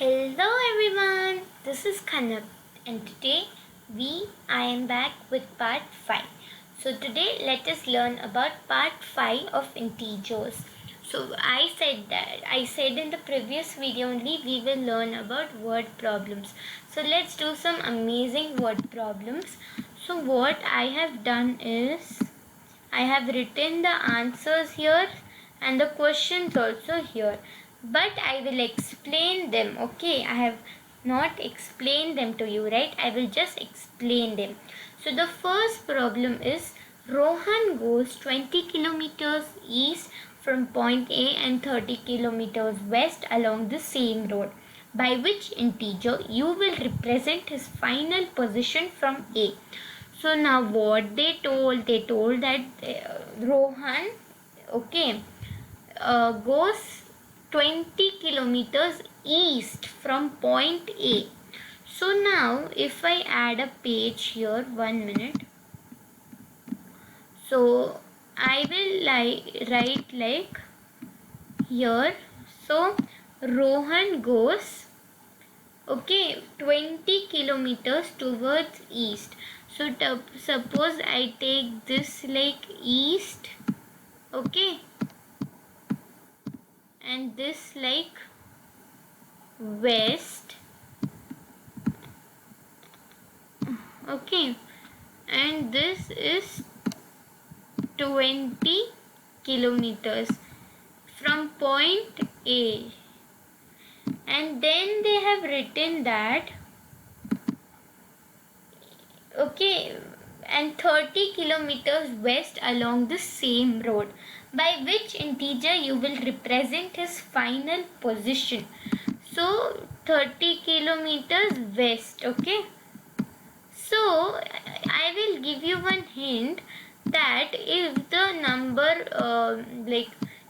Hello everyone, this is Khanab and today I am back with part 5. So today let us learn about part 5 of integers. So I said in the previous video only we will learn about word problems. So let's do some amazing word problems. So what I have done is I have written the answers here and the questions also here, but I will explain them. Okay, I have not explained them to you, right? I will just explain them. So the first problem is Rohan goes 20 kilometers east from point A and 30 kilometers west along the same road. By which integer you will represent his final position from A? So now what they told that Rohan, okay, goes 20 kilometers east from point A. So now if I add a page here, 1 minute. So I will write like here. So Rohan goes 20 kilometers towards east. So suppose I take this like east, okay, and this like west, okay, and this is 20 kilometers from point A, and then they have written that and 30 kilometers west along the same road, by which integer you will represent his final position. So 30 kilometers west, okay. So I will give you one hint that if the number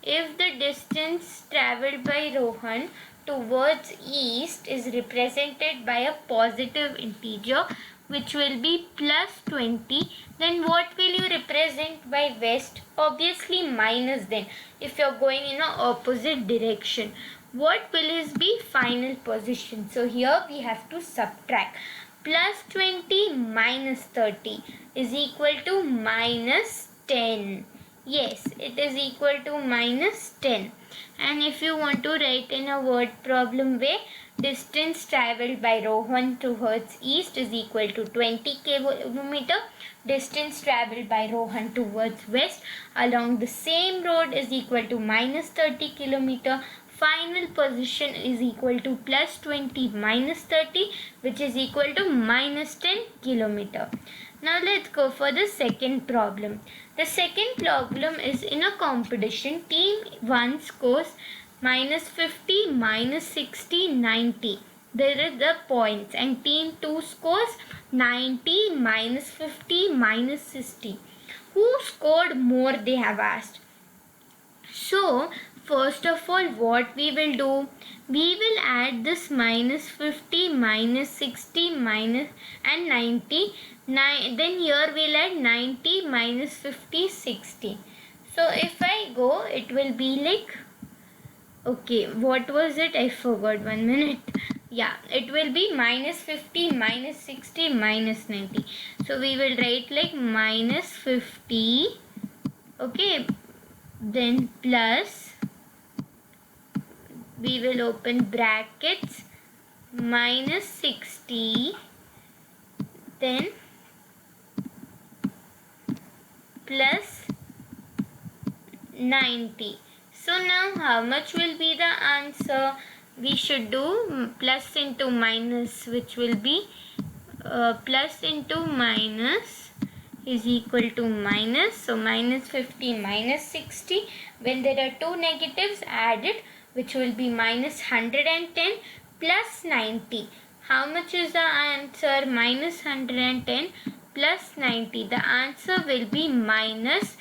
if the distance traveled by Rohan towards east is represented by a positive integer which will be plus 20, then what will you represent by west? Obviously minus. Then if you're going in an opposite direction, what will his be final position? So here we have to subtract. Plus 20 minus 30 is equal to minus 10. Yes, it is equal to minus 10. And if you want to write in a word problem way, distance traveled by Rohan towards east is equal to 20 kilometer. Distance traveled by Rohan towards west along the same road is equal to minus 30 kilometer. Final position is equal to plus 20 minus 30, which is equal to minus 10 kilometer. Now let's go for the second problem. The second problem is in a competition. Team 1 scores minus 50, minus 60, 90. There is the points. And team 2 scores 90, minus 50, minus 60. Who scored more, they have asked. So first of all, what we will do, we will add this minus 50, minus 60, minus and 90. Then here we'll add 90, minus 50, 60. So if I go, it will be like, okay, what was it? I forgot, 1 minute. Yeah, it will be minus 50, minus 60, minus 90. So we will write like minus 50, okay, then plus, we will open brackets, minus 60, then plus 90. So now how much will be the answer? We should do plus into minus, which will be plus into minus is equal to minus. So minus 50 minus 60. When there are two negatives, add it, which will be minus 110 plus 90. How much is the answer? Minus 110 plus 90. The answer will be minus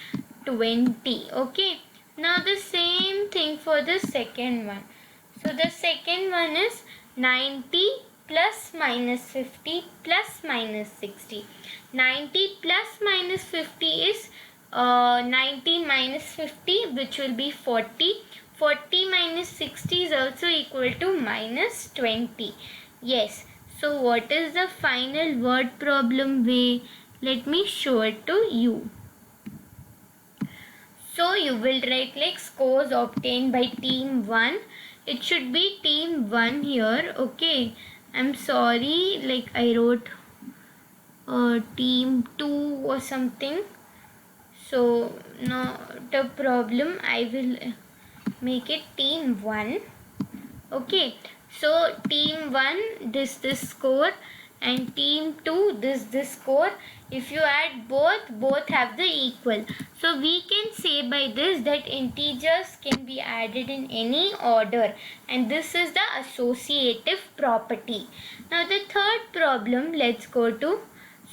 20. Okay. Now the same thing for the second one. So the second one is 90 plus minus 50 plus minus 60. 90 plus minus 50 is 90 minus 50, which will be 40. 40 minus 60 is also equal to minus 20. Yes. So what is the final word problem way? Let me show it to you. So you will write like scores obtained by team 1. It should be team 1 here. Okay. I'm sorry, like I wrote team 2 or something. So not a problem. I will make it team 1. Okay. So team 1 this score, and team 2 this score. If you add both have the equal. So we can say by this that integers can be added in any order, and this is the associative property. Now the third problem, let's go to.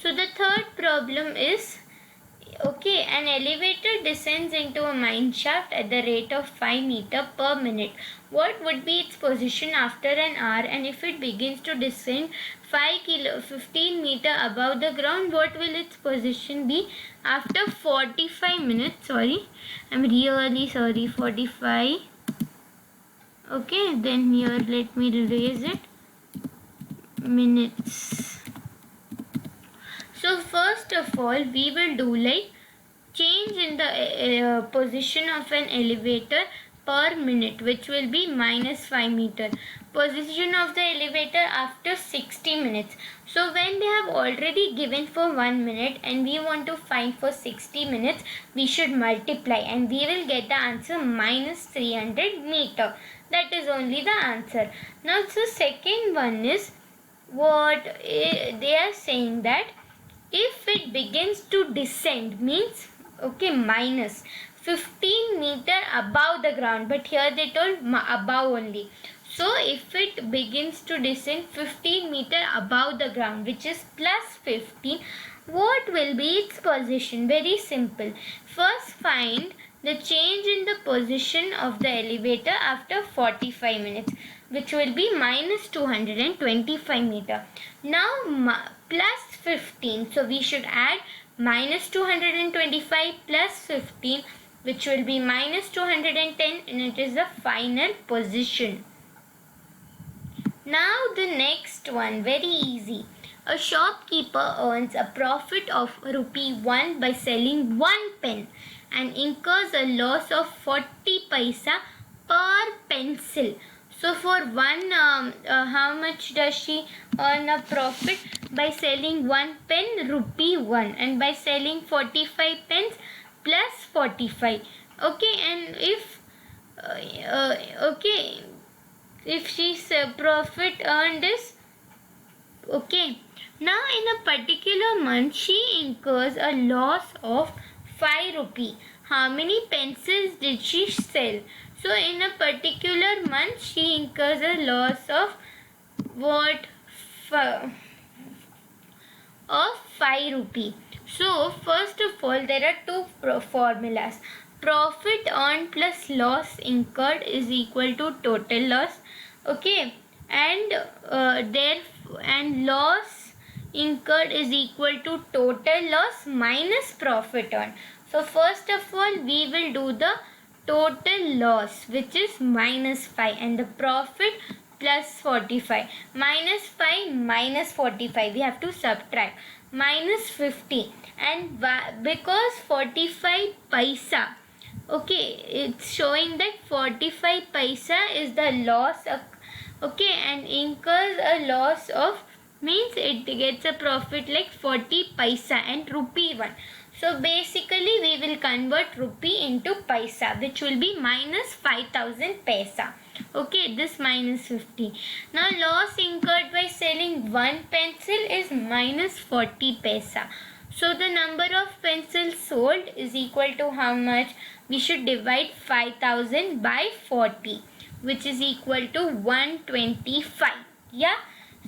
So the third problem is, okay, an elevator descends into a mine shaft at the rate of 5 meters per minute. What would be its position after an hour? And if it begins to descend 15 meters above the ground, what will its position be after 45 minutes? Sorry, I'm really sorry, 45. Okay, then here let me erase it. Minutes. So first of all, we will do like change in the position of an elevator per minute, which will be minus 5 meter. Position of the elevator after 60 minutes. So when they have already given for 1 minute and we want to find for 60 minutes, we should multiply and we will get the answer minus 300 meter. That is only the answer. Now the second one is what they are saying that if it begins to descend means, okay, minus 15 meter above the ground, but here they told above only. So if it begins to descend 15 meter above the ground, which is plus 15, what will be its position? Very simple. First find the change in the position of the elevator after 45 minutes, which will be minus 225 meter. Now plus 15, so we should add minus 225 plus 15, which will be minus 210, and it is the final position. Now the next one, very easy. A shopkeeper earns a profit of ₹1 by selling 1 pen and incurs a loss of 40 paisa per pencil. So for one, how much does she earn a profit? By selling 1 pen, ₹1, and by selling 45 pens plus 45. Okay, and if okay, if she's profit earned is, okay. Now in a particular month she incurs a loss of 5 rupee. How many pencils did she sell? So in a particular month she incurs a loss of what? Of 5 rupee. So first of all there are two formulas. Profit earned plus loss incurred is equal to total loss. Okay, and loss incurred is equal to total loss minus profit earned. So first of all we will do the total loss, which is minus 5, and the profit plus 45. Minus 5 minus 45, we have to subtract, minus 50, and because 45 paisa, okay, it's showing that 45 paisa is the loss of, okay, and incurs a loss of means it gets a profit like 40 paisa and rupee 1. So basically we will convert rupee into paisa, which will be minus 5000 paisa. Okay, this minus 50. Now loss incurred by selling 1 pencil is minus 40 paisa. So the number of pencils sold is equal to how much? We should divide 5000 by 40, which is equal to 125. Yeah.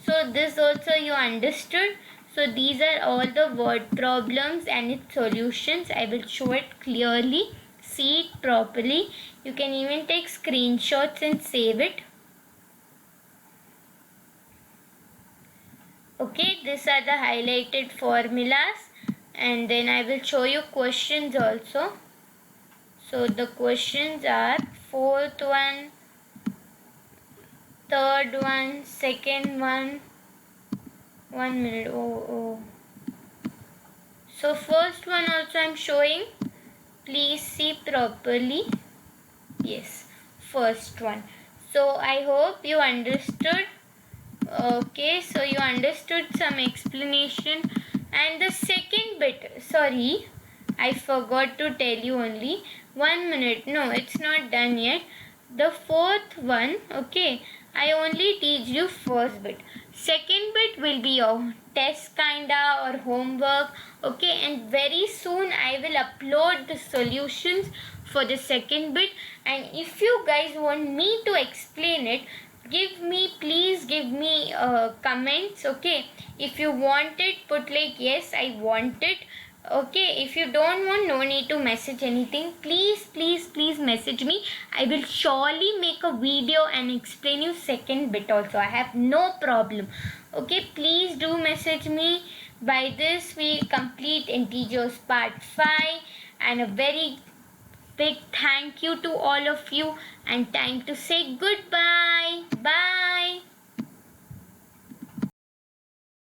So this also you understood. So these are all the word problems and its solutions. I will show it clearly. See it properly. You can even take screenshots and save it. Okay, these are the highlighted formulas, and then I will show you questions also. So the questions are, fourth one, third one, second one. 1 minute. Oh. So first one also I'm showing. Please see properly. Yes, first one. So I hope you understood. Okay, so you understood some explanation. And the second bit, sorry, I forgot to tell you only. 1 minute. No, it's not done yet. The fourth one, okay, I only teach you first bit. Second bit will be your test kinda or homework, okay, and very soon I will upload the solutions for the second bit. And if you guys want me to explain it, please give me comments, okay. If you want it, put like yes, I want it, okay. If you don't want, no need to message anything. Please message me. I will surely make a video and explain you second bit also. I have no problem, okay. Please do message me. By this we complete integers part 5, and a very big thank you to all of you, and time to say goodbye. Bye.